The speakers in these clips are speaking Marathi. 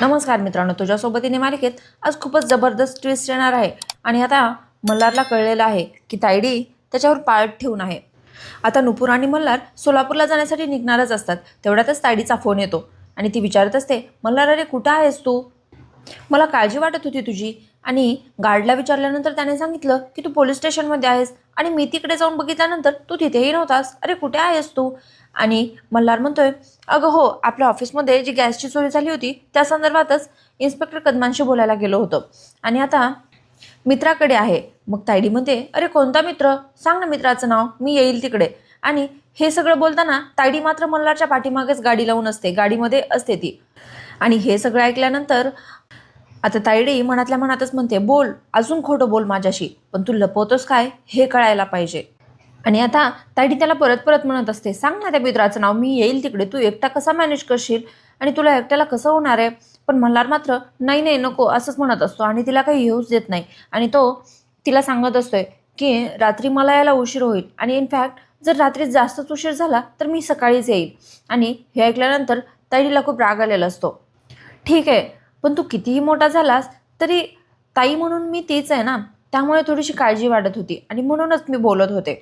नमस्कार मित्रांनो, तुझ्यासोबतीने मालिकेत आज खूपच जबरदस्त ट्विस्ट येणार आहे. आणि आता मल्हारला कळलेलं आहे की तायडी त्याच्यावर पाळत ठेवून आहे. आता नुपूर आणि मल्हार सोलापूरला जाण्यासाठी निघणारच असतात. तेवढ्यातच तायडीचा फोन येतो आणि ती विचारत असते, मल्हार अरे कुठं आहेस तू? मला काळजी वाटत होती तुझी. आणि गार्डला विचारल्यानंतर त्याने सांगितलं की तू पोलीस स्टेशनमध्ये आहेस आणि मी तिकडे जाऊन बघितल्यानंतर तू तिथेही नव्हतास. अरे कुठे आहेस तू? आणि मल्हार म्हणतोय, अगं हो, आपल्या ऑफिसमध्ये जी गॅसची चोरी झाली होती त्या संदर्भातच इन्स्पेक्टर कदमांशी बोलायला गेलो होतो आणि आता मित्राकडे आहे. मग तायडी म्हणते, अरे कोणता मित्र? सांग ना मित्राचं नाव, मी येईल तिकडे. आणि हे सगळं बोलताना तायडी मात्र मल्हारच्या पाठीमागेच गाडी लावून असते, गाडीमध्ये असते ती. आणि हे सगळं ऐकल्यानंतर आता तायडी मनातल्या मनातच म्हणते, बोल, अजून खोटं बोल माझ्याशी, पण तू लपवतोस काय हे कळायला पाहिजे. आणि आता तायडी त्याला परत परत म्हणत असते, सांग ना त्या मित्राचं नाव, मी येईल तिकडे. तू एकटा कसा मॅनेज करशील आणि तुला एकट्याला कसं होणार आहे? पण मल्हार मात्र नाही नाही नको असंच म्हणत असतो आणि तिला काही येऊच देत नाही. आणि तो तिला सांगत असतोय की रात्री मला यायला उशीर होईल आणि इनफॅक्ट जर रात्री जास्तच उशीर झाला तर मी सकाळीच येईल. आणि हे ऐकल्यानंतर तायडीला खूप राग आलेला असतो. ठीक आहे, पण तू कितीही मोठा झालास तरी ताई म्हणून मी तीच आहे ना, त्यामुळे थोडीशी काळजी वाटत होती आणि म्हणूनच मी बोलत होते.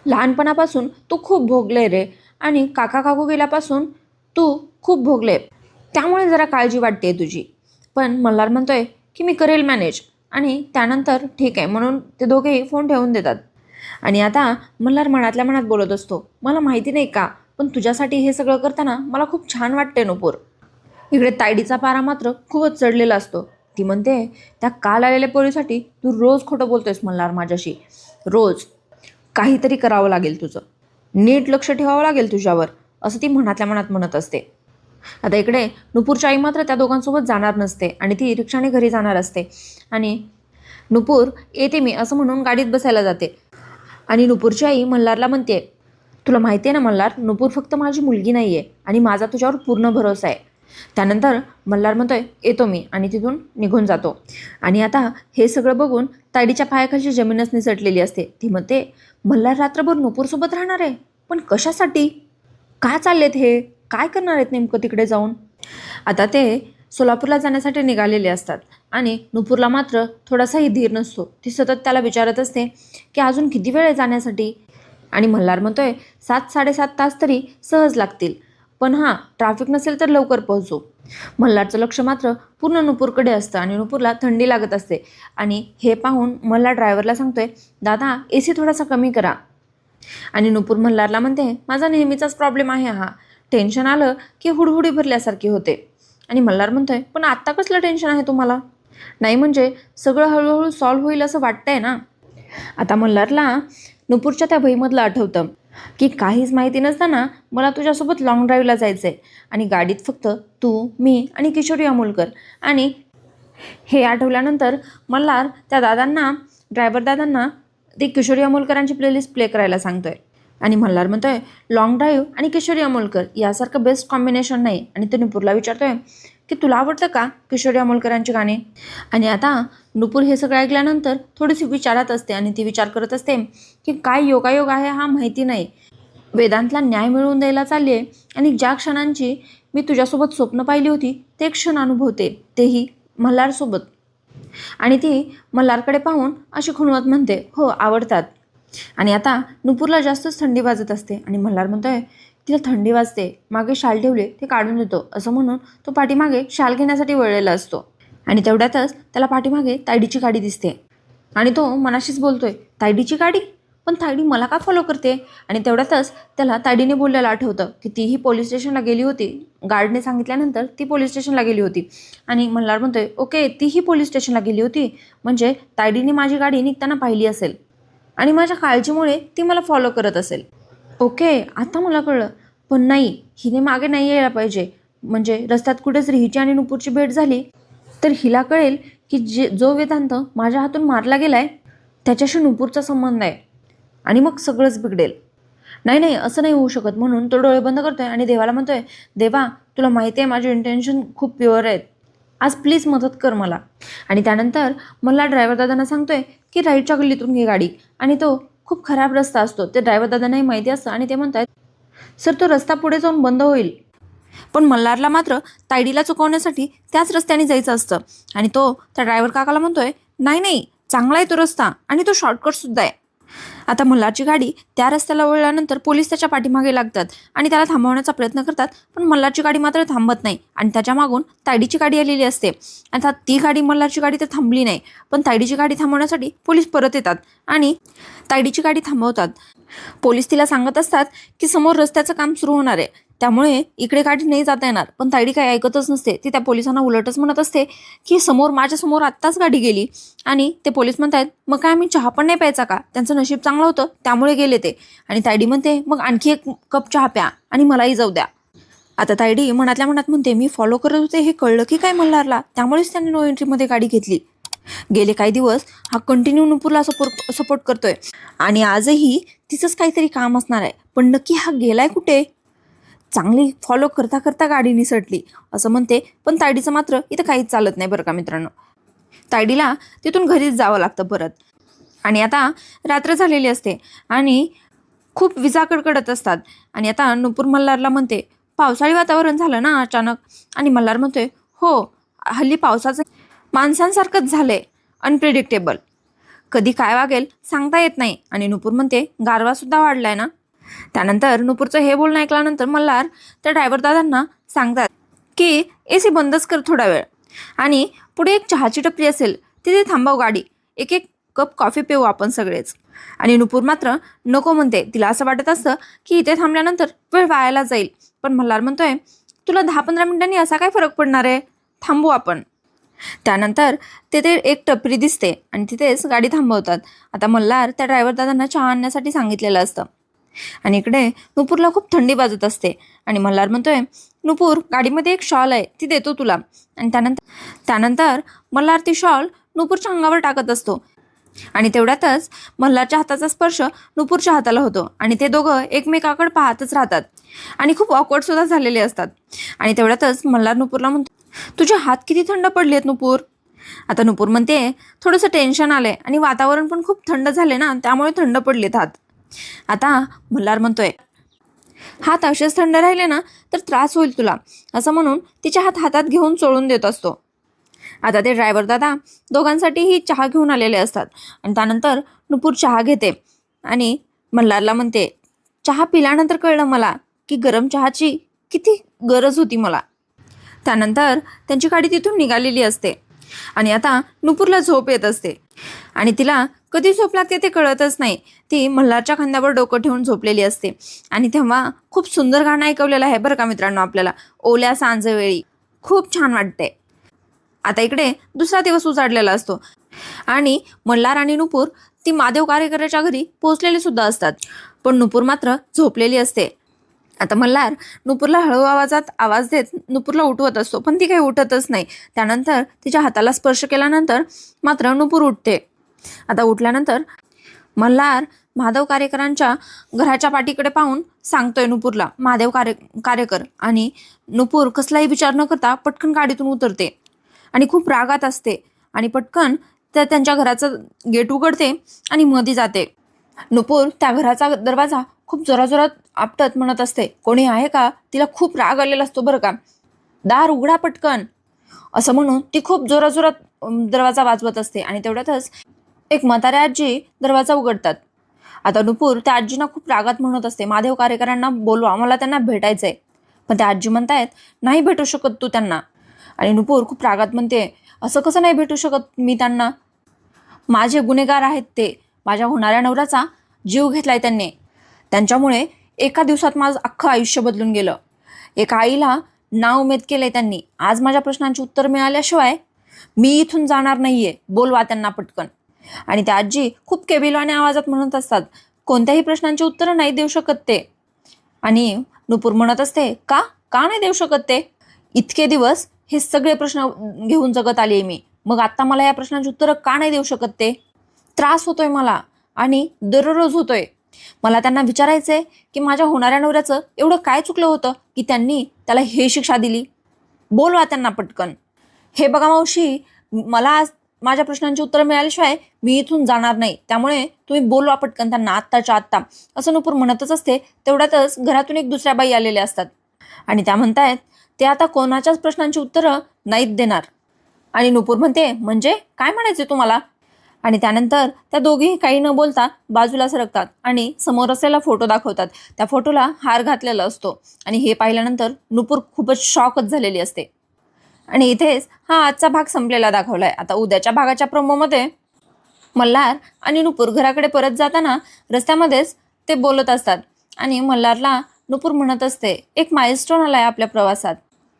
लहानपणापासून तू खूप भोगले रे, आणि काका काकू गेल्यापासून तू खूप भोगले, त्यामुळे जरा काळजी वाटते तुझी. पण मल्हार म्हणतोय की मी करेल मॅनेज. आणि त्यानंतर ठीक आहे म्हणून ते दोघेही फोन ठेवून देतात. आणि आता मल्हार मनातल्या मनात बोलत असतो, मला माहिती नाही का, पण तुझ्यासाठी हे सगळं करताना मला खूप छान वाटते नुपूर. इकडे तायडीचा पारा मात्र खूपच चढलेला असतो. ती म्हणते, त्या काल आलेल्या पोरीसाठी तू रोज खोटं बोलतोयस मल्हार माझ्याशी, रोज. काहीतरी करावं लागेल तुझं, नीट लक्ष ठेवावं लागेल तुझ्यावर, असं ती मनातल्या मनात म्हणत असते. आता इकडे नुपूरची आई मात्र त्या दोघांसोबत जाणार नसते आणि ती रिक्षाने घरी जाणार असते. आणि नुपूर येते मी असं म्हणून गाडीत बसायला जाते. आणि नुपूरची आई मल्हारला म्हणते, तुला माहिती आहे ना मल्हार, नुपूर फक्त माझी मुलगी नाही आहे आणि माझा तुझ्यावर पूर्ण भरोसा आहे. त्यानंतर मल्हार म्हणतोय, येतो मी, आणि तिथून निघून जातो. आणि आता हे सगळं बघून तायडीच्या पायाखालची जमीनच निसटलेली असते. ती म्हणते, मल्हार रात्रभर नुपूरसोबत राहणार आहे, पण कशासाठी? काय चाललेत हे? काय करणार आहेत नेमकं तिकडे जाऊन? आता ते सोलापूरला जाण्यासाठी निघालेले असतात आणि नुपूरला मात्र थोडासाही धीर नसतो. ती सतत त्याला विचारत असते की अजून किती वेळ आहे जाण्यासाठी? आणि मल्हार म्हणतोय, 7-7.5 तास तरी सहज लागतील, पण हां ट्रॅफिक नसेल तर लवकर पोहोचू. मल्हारचं लक्ष मात्र पूर्ण नुपूरकडे असतं आणि नुपूरला थंडी लागत असते. आणि हे पाहून मल्हार ड्रायव्हरला सांगतोय, दादा AC थोडासा कमी करा. आणि नुपूर मल्हारला म्हणते, माझा नेहमीचाच प्रॉब्लेम आहे हा, टेन्शन आलं की हुडहुडी भरल्यासारखी होते. आणि मल्हार म्हणतोय, पण आत्ता कसलं टेन्शन आहे तुम्हाला? नाही म्हणजे सगळं हळूहळू सॉल्व्ह होईल असं वाटतंय ना. आता मल्हारला नुपूरच्या त्या वहीमधलं आठवतं की काहीच माहिती नसताना मला तुझ्यासोबत लॉंग ड्राईव्हला जायचं आहे आणि गाडीत फक्त तू, मी आणि किशोरी अमोलकर. आणि हे आठवल्यानंतर मल्हार त्या दादांना, ड्रायव्हर दादांना, ते किशोरी अमोलकरांची प्लेलिस्ट प्ले करायला सांगतोय. आणि मल्हार म्हणतोय, लॉंग ड्राईव्ह आणि किशोरी अमोलकर यासारखं बेस्ट कॉम्बिनेशन नाही. आणि ते नुपूरला विचारतोय की तुला आवडतं का किशोरी अमोलकरांची गाणी? आणि आता नुपूर हे सगळं ऐकल्यानंतर थोडीशी विचारात असते आणि ती विचार करत असते की काय योगायोग आहे हा माहिती नाही. वेदांतला न्याय मिळवून द्यायला चालली आहे आणि ज्या क्षणांची मी तुझ्यासोबत स्वप्न पाहिली होती ते क्षण अनुभवते, तेही मल्हारसोबत. आणि ती मल्हारकडे पाहून अशी खुणवत म्हणते, हो आवडतात. आणि आता नुपूरला जास्तच थंडी वाजत असते आणि मल्हार म्हणतोय, तिला थंडी वाजते, मागे शाल ठेवले ते काढून देतो, असं म्हणून तो पाठीमागे शाल घेण्यासाठी वळलेला असतो. आणि तेवढ्यातच त्याला पाठीमागे तायडीची गाडी दिसते आणि तो मनाशीच बोलतोय, तायडीची गाडी? पण तायडी मला का फॉलो करते? आणि तेवढ्यातच त्याला तायडीने बोललेलं आठवतं की तीही पोलीस स्टेशनला गेली होती. गार्डने सांगितल्यानंतर ती पोलीस स्टेशनला गेली होती. आणि मल्हार म्हणतोय, ओके तीही पोलीस स्टेशनला गेली होती, म्हणजे तायडीने माझी गाडी निघताना पाहिली असेल आणि माझ्या काळजीमुळे ती मला फॉलो करत असेल. ओके आता मला कळलं. पण नाही, हिने मागे नाही यायला पाहिजे, म्हणजे रस्त्यात कुठेच हिची आणि नुपूरची भेट झाली तर हिला कळेल की जो वेदांत माझ्या हातून मारला गेलाय त्याच्याशी नुपूरचा संबंध आहे आणि मग सगळंच बिघडेल. नाही नाही असं नाही होऊ शकत. म्हणून तो डोळे बंद करतोय आणि देवाला म्हणतोय, देवा तुला माहिती आहे माझे इंटेन्शन खूप प्युअर आहेत, आज प्लीज मदत कर मला. आणि त्यानंतर मला ड्रायव्हर दादांना सांगतोय की राईटच्या गल्लीतून घे गाडी. आणि तो खूप खराब रस्ता असतो ते ड्रायव्हर दादांनाही माहिती असतं आणि ते म्हणतात, सर तो रस्ता पुढे जाऊन बंद होईल. पण मल्हारला मात्र तायडीला चुकवण्यासाठी त्याच रस्त्याने जायचं असतं आणि तो त्या ड्रायव्हर काकाला म्हणतोय, नाही नाही, चांगला आहे तो रस्ता आणि तो शॉर्टकट सुद्धा आहे. आता मल्हारची गाडी त्या रस्त्याला वळल्यानंतर पोलीस त्याच्या पाठीमागे लागतात आणि त्याला थांबवण्याचा प्रयत्न करतात, पण मल्हारची गाडी मात्र थांबत नाही आणि त्याच्या मागून तायडीची गाडी आलेली असते. आता ती गाडी, मल्हारची गाडी तर थांबली नाही, पण तायडीची गाडी थांबवण्यासाठी पोलीस परत येतात आणि तायडीची गाडी थांबवतात. पोलीस तिला सांगत असतात की समोर रस्त्याचं काम सुरू होणार आहे, त्यामुळे इकडे गाडी नाही जाता येणार. पण तायडी काही ऐकतच नसते. ती त्या पोलिसांना उलटच म्हणत असते की माझ्यासमोर आत्ताच गाडी गेली. आणि ते पोलीस म्हणतात, मग काय आम्ही चहा पण नाही प्यायचा का? त्यांचं नशीब चांगलं होतं त्यामुळे गेले ते. आणि तायडी म्हणते, मग आणखी एक कप चहा प्या आणि मलाही जाऊ द्या. आता तायडी मनातल्या मनात म्हणते, मी फॉलो करत होते हे कळलं की काय मल्हारला, त्यामुळेच त्यांनी नो एंट्रीमध्ये गाडी घेतली. गेले काही दिवस हा कंटिन्यू नुपूरला सपोर्ट करतोय आणि आजही तिचंच काहीतरी काम असणार आहे. पण नक्की हा गेलाय कुठे? चांगली फॉलो करता करता गाडी निसटली असं म्हणते. पण तायडीचं मात्र इथं काहीच चालत नाही बरं का मित्रांनो. तायडीला तिथून घरीच जावं लागतं परत. आणि आता रात्र झालेली असते आणि खूप विजा कडकडत असतात. आणि आता नुपूर मल्हारला म्हणते, पावसाळी वातावरण झालं ना अचानक? आणि मल्हार म्हणतोय, हो, हल्ली पावसाचं माणसांसारखंच झालंय, अनप्रिडिक्टेबल, कधी काय वागेल सांगता येत नाही. आणि नुपूर म्हणते, गारवा सुद्धा वाढलाय ना? त्यानंतर नुपूरचं हे बोलणं ऐकल्यानंतर मल्हार त्या ड्रायव्हर दादांना सांगतात की AC बंदच कर थोडा वेळ आणि पुढे एक चहाची टपरी असेल तिथे थांबव गाडी, एक एक कप कॉफी पिऊ आपण सगळेच. आणि नुपूर मात्र नको म्हणते. तिला असं वाटत असतं की इथे थांबल्यानंतर वेळ वायाला जाईल. पण मल्हार म्हणतोय, तुला 10-15 मिनिटांनी असा काय फरक पडणार आहे, थांबू आपण. त्यानंतर तिथे एक टपरी दिसते आणि तिथेच गाडी थांबवतात. आता मल्हार त्या ड्रायव्हर दादांना चहा आणण्यासाठी सांगितलेलं असतं आणि इकडे नुपूरला खूप थंडी वाजत असते. आणि मल्हार म्हणतोय, नुपूर, गाडीमध्ये एक शॉल आहे ती देतो तुला. आणि त्यानंतर मल्हार ती शॉल नुपूरच्या अंगावर टाकत असतो आणि तेवढ्यातच मल्हारच्या हाताचा स्पर्श नुपूरच्या हाताला होतो आणि ते दोघं एकमेकाकडे पाहतच राहतात आणि खूप ऑकवर्ड सुद्धा झालेले असतात. आणि तेवढ्यातच मल्हार नुपूरला म्हणतो, तुझे हात किती थंड पडले आहेत नुपूर. आता नुपूर म्हणते, थोडंसं टेन्शन आलंय आणि वातावरण पण खूप थंड झाले ना, त्यामुळे थंड पडलेत हात. आता मल्हार म्हणतोय, हात असेच थंड राहिले ना तर त्रास होईल तुला, असं म्हणून तिच्या हातात घेऊन चोळून देत असतो. आता ते ड्रायव्हर दादा दोघांसाठीही चहा घेऊन आलेले असतात आणि त्यानंतर नुपूर चहा घेते आणि मल्हारला म्हणते, चहा पिल्यानंतर कळलं मला की गरम चहाची किती गरज होती मला. त्यानंतर त्यांची गाडी तिथून निघालेली असते आणि आता नुपूरला झोप येत असते आणि तिला कधी झोप लागते ते कळतच नाही. ती मल्हारच्या खांद्यावर डोकं ठेवून झोपलेली असते आणि तेव्हा खूप सुंदर गाणं ऐकवलेलं आहे बरं का मित्रांनो आपल्याला, ओल्या सांजवेळी, खूप छान वाटते. आता इकडे दुसरा दिवस उजाडलेला असतो आणि मल्हार आणि नुपूर ती महादेव कारेकराच्या घरी पोहोचलेली सुद्धा असतात. पण नुपूर मात्र झोपलेली असते. आता मल्हार नुपूरला हळू आवाजात आवाज देत नुपूरला उठवत असतो, पण ती काही उठतच नाही. त्यानंतर तिच्या हाताला स्पर्श केल्यानंतर मात्र नुपूर उठते. आता उठल्यानंतर मल्हार महादेव कारेकरांच्या घराच्या पाठीकडे पाहून सांगतोय नुपूरला, महादेव कारेकर. आणि नुपूर कसलाही विचार न करता पटकन गाडीतून उतरते आणि खूप रागात असते आणि पटकन त्यांच्या घराचं गेट उघडते आणि मध्ये जाते. नुपूर त्या घराचा दरवाजा खूप जोराजोरात आपटत म्हणत असते, कोणी आहे का? तिला खूप राग आलेला असतो बरं का. दार उघडा पटकन, असं म्हणून ती खूप जोराजोरात दरवाजा वाजवत असते. आणि तेवढ्यातच एक म्हाताऱ्या आजी दरवाजा उघडतात. आता नुपूर त्या आजींना खूप रागात म्हणत असते, महादेव कारेकरांना बोलवा, मला त्यांना भेटायचंय. पण त्या आजी म्हणतायत, नाही भेटू शकत तू त्यांना. आणि नुपूर खूप रागात म्हणते, असं कसं नाही भेटू शकत मी त्यांना? माझे गुन्हेगार आहेत ते, माझ्या होणाऱ्या नवऱ्याचा जीव घेतलाय त्यांनी, त्यांच्यामुळे एका दिवसात माझं अख्खं आयुष्य बदलून गेलं. एका आईला नाव उमेद केलंय त्यांनी. आज माझ्या प्रश्नांची उत्तर मिळाल्याशिवाय मी इथून जाणार नाहीये, बोलवा त्यांना पटकन. आणि त्या आजी खूप केबिलवाने आवाजात म्हणत असतात, कोणत्याही प्रश्नांची उत्तरं नाही देऊ शकत ते. आणि नुपूर म्हणत असते, का नाही देऊ शकत ते? इतके दिवस हे सगळे प्रश्न घेऊन जगत आले मी, मग आता मला या प्रश्नांची उत्तरं का नाही देऊ शकत ते? त्रास होतोय मला आणि दररोज होतोय. मला त्यांना विचारायचंय की माझ्या होणाऱ्या नवऱ्याचं एवढं काय चुकलं होतं की त्यांनी त्याला हे शिक्षा दिली? बोलवा त्यांना पटकन. हे बघा मावशी, मला आज माझ्या प्रश्नांची उत्तरं मिळाल्याशिवाय मी इथून जाणार नाही, त्यामुळे तुम्ही बोलवा पटकन त्यांना आत्ताच्या आत्ता, असं नुपूर म्हणतच असते. तेवढ्यातच घरातून एक दुसऱ्या बाई आलेल्या असतात आणि त्या म्हणतायत ते आता कोणाच्याच प्रश्नांची उत्तरं नाहीत देणार. आणि नुपूर म्हणते म्हणजे काय म्हणायचे तुम्हाला. आणि त्यानंतर त्या दोघीही काही न बोलता बाजूला सरकतात आणि समोर असलेला फोटो दाखवतात. त्या फोटोला हार घातलेला असतो आणि हे पाहिल्यानंतर नुपूर खूपच शॉकच झालेली असते. आणि इथेच हा आजचा भाग संपलेला दाखवलाय. आता उद्याच्या भागाच्या प्रोमोमध्ये मल्हार आणि नुपूर घराकडे परत जाताना रस्त्यामध्येच ते बोलत असतात आणि मल्हारला नुपूर म्हणत असते एक माइलस्टोन आलाय आपल्या प्रवासात.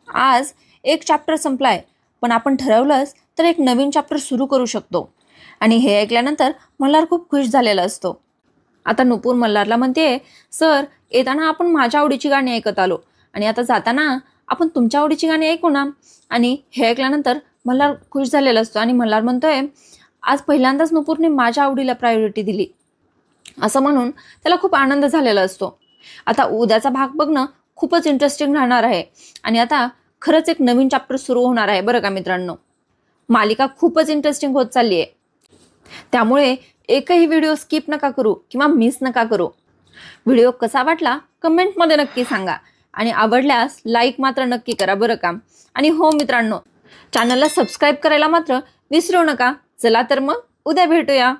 आज एक चॅप्टर संपलाय पण आपण ठरवलंच तर एक नवीन चॅप्टर सुरू करू शकतो. आणि हे ऐकल्यानंतर मल्हार खूप खुश झालेला असतो. आता नुपूर मल्हारला म्हणते सर येताना आपण माझ्या आवडीची गाणी ऐकत आलो आणि आता जाताना आपण तुमच्या आवडीची गाणी ऐकू ना. आणि हे ऐकल्यानंतर मल्हार खुश झालेला असतो आणि मल्हार म्हणतोय आज पहिल्यांदाच नुपूरने माझ्या आवडीला प्रायोरिटी दिली असं म्हणून त्याला खूप आनंद झालेला असतो. आता उद्याचा भाग बघणं खूपच इंटरेस्टिंग राहणार आहे आणि आता खरंच एक नवीन चॅप्टर सुरू होणार आहे बरं का मित्रांनो. मालिका खूपच इंटरेस्टिंग होत चालली आहे. त्यामुळे एकही व्हिडिओ स्किप नका करू किंवा मिस नका करू. व्हिडिओ कसा वाटला कमेंटमध्ये नक्की सांगा आणि आवडल्यास लाईक मात्र नक्की करा बरं का. आणि हो मित्रांनो चॅनलला सबस्क्राईब करायला मात्र विसरू नका. चला तर मग उद्या भेटूया.